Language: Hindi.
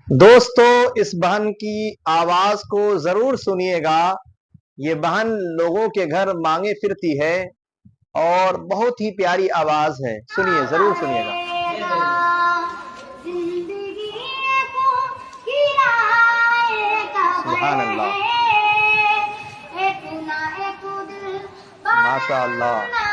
दोस्तों, इस बहन की आवाज को जरूर सुनिएगा। ये बहन लोगों के घर मांगे फिरती है और बहुत ही प्यारी आवाज है। सुनिए, जरूर सुनिएगा। सुभान अल्लाह, माशा अल्लाह।